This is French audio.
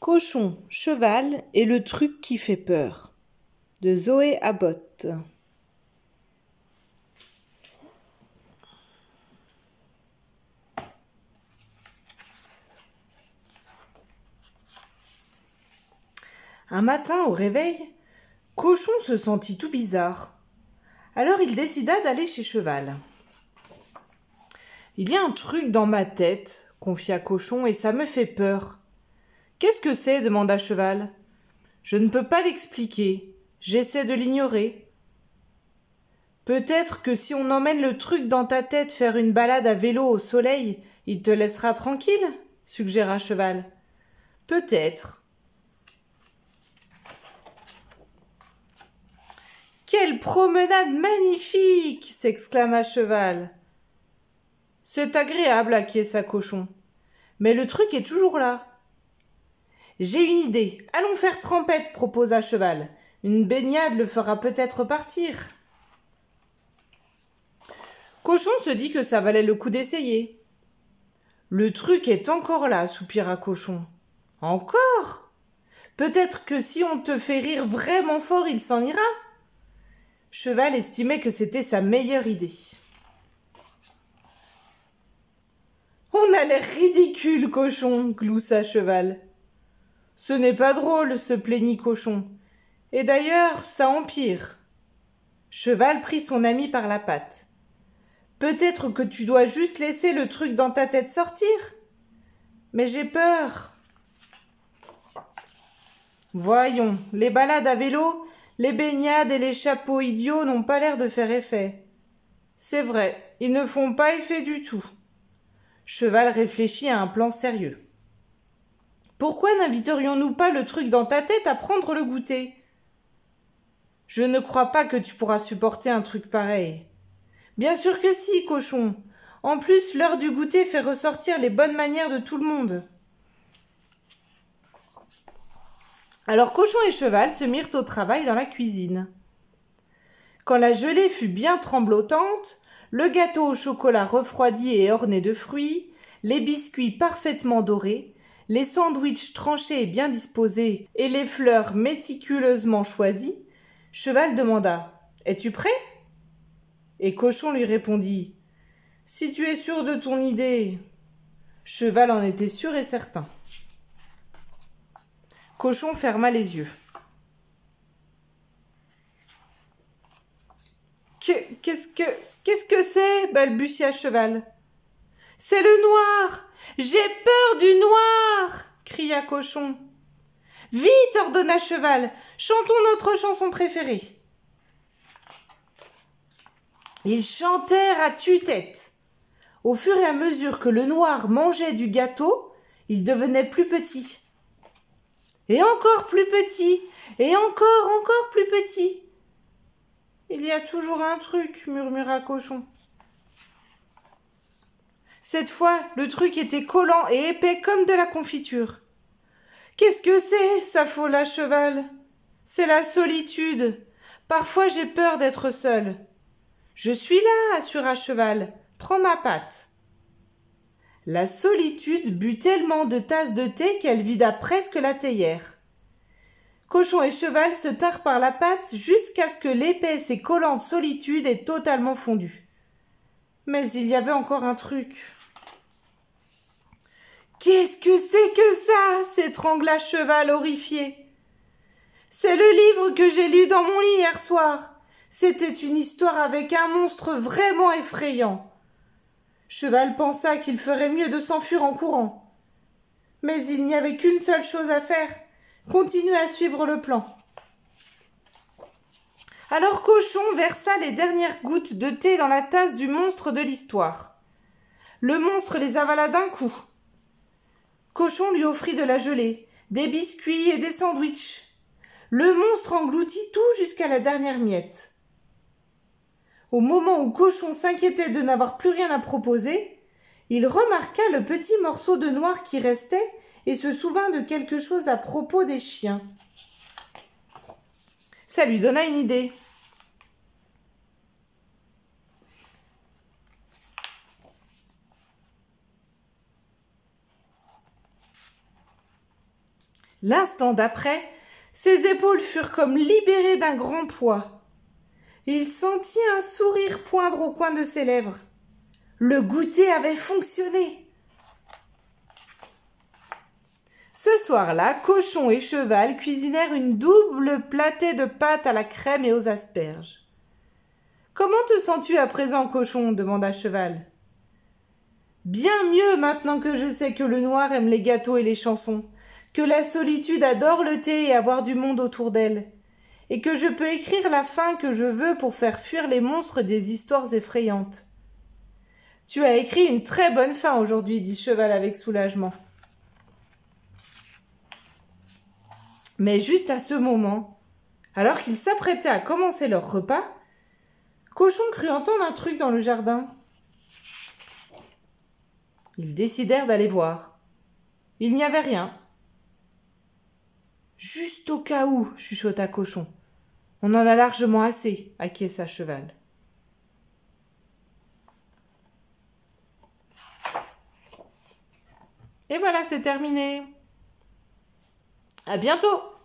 Cochon, cheval et le truc qui fait peur de Zoé Abbott. Un matin au réveil, Cochon se sentit tout bizarre. Alors il décida d'aller chez Cheval. « Il y a un truc dans ma tête, confia Cochon, et ça me fait peur. »« Qu'est-ce que c'est » demanda Cheval. « Je ne peux pas l'expliquer. J'essaie de l'ignorer. »« Peut-être que si on emmène le truc dans ta tête faire une balade à vélo au soleil, il te laissera tranquille » suggéra Cheval. « Peut-être. » « Quelle promenade magnifique !» s'exclama Cheval. « C'est agréable, acquiesça Cochon. Mais le truc est toujours là. »« J'ai une idée. Allons faire trempette, proposa Cheval. Une baignade le fera peut-être partir. » Cochon se dit que ça valait le coup d'essayer. « Le truc est encore là, soupira Cochon. »« Encore ? Peut-être que si on te fait rire vraiment fort, il s'en ira. » Cheval estimait que c'était sa meilleure idée. « On a l'air ridicule, Cochon, gloussa Cheval. »« Ce n'est pas drôle, se plaignit Cochon. Et d'ailleurs, ça empire. » Cheval prit son ami par la patte. « Peut-être que tu dois juste laisser le truc dans ta tête sortir. Mais j'ai peur. » Voyons, les balades à vélo, les baignades et les chapeaux idiots n'ont pas l'air de faire effet. C'est vrai, ils ne font pas effet du tout. Cheval réfléchit à un plan sérieux. Pourquoi n'inviterions-nous pas le truc dans ta tête à prendre le goûter ? Je ne crois pas que tu pourras supporter un truc pareil. Bien sûr que si, Cochon. En plus, l'heure du goûter fait ressortir les bonnes manières de tout le monde. Alors Cochon et Cheval se mirent au travail dans la cuisine. Quand la gelée fut bien tremblotante, le gâteau au chocolat refroidi et orné de fruits, les biscuits parfaitement dorés, les sandwichs tranchés et bien disposés et les fleurs méticuleusement choisies, Cheval demanda « Es-tu prêt ?» Et Cochon lui répondit « Si tu es sûr de ton idée. » Cheval en était sûr et certain. Cochon ferma les yeux. « Qu'est-ce que c'est ?» balbutia Cheval. « C'est le noir ! J'ai peur du noir !» cria Cochon. « Vite !» ordonna Cheval. « Chantons notre chanson préférée. » Ils chantèrent à tue-tête. Au fur et à mesure que le noir mangeait du gâteau, il devenait plus petit. Et encore plus petit, et encore plus petit. « Il y a toujours un truc, » murmura Cochon. Cette fois, le truc était collant et épais comme de la confiture. « Qu'est-ce que c'est ?» s'affola Cheval. « C'est la solitude. Parfois j'ai peur d'être seul. »« Je suis là, » assura Cheval. « Prends ma patte. » La solitude but tellement de tasses de thé qu'elle vida presque la théière. Cochon et Cheval se tinrent par la patte jusqu'à ce que l'épaisse et collante solitude ait totalement fondu. Mais il y avait encore un truc. « Qu'est-ce que c'est que ça ?» s'étrangla Cheval horrifié. « C'est le livre que j'ai lu dans mon lit hier soir. C'était une histoire avec un monstre vraiment effrayant. » Cheval pensa qu'il ferait mieux de s'enfuir en courant. Mais il n'y avait qu'une seule chose à faire, continuer à suivre le plan. Alors Cochon versa les dernières gouttes de thé dans la tasse du monstre de l'histoire. Le monstre les avala d'un coup. Cochon lui offrit de la gelée, des biscuits et des sandwichs. Le monstre engloutit tout jusqu'à la dernière miette. Au moment où Cochon s'inquiétait de n'avoir plus rien à proposer, il remarqua le petit morceau de noir qui restait et se souvint de quelque chose à propos des chiens. Ça lui donna une idée. L'instant d'après, ses épaules furent comme libérées d'un grand poids. Il sentit un sourire poindre au coin de ses lèvres. Le goûter avait fonctionné. Ce soir-là, Cochon et Cheval cuisinèrent une double platée de pâte à la crème et aux asperges. « Comment te sens-tu à présent, Cochon » demanda Cheval. « Bien mieux maintenant que je sais que le noir aime les gâteaux et les chansons, que la solitude adore le thé et avoir du monde autour d'elle, et que je peux écrire la fin que je veux pour faire fuir les monstres des histoires effrayantes. »« Tu as écrit une très bonne fin aujourd'hui, dit Cheval avec soulagement. Mais juste à ce moment, alors qu'ils s'apprêtaient à commencer leur repas, Cochon crut entendre un truc dans le jardin. Ils décidèrent d'aller voir. Il n'y avait rien. « Juste au cas où, chuchota Cochon. On en a largement assez, acquiesça Cheval. Et voilà, c'est terminé. À bientôt!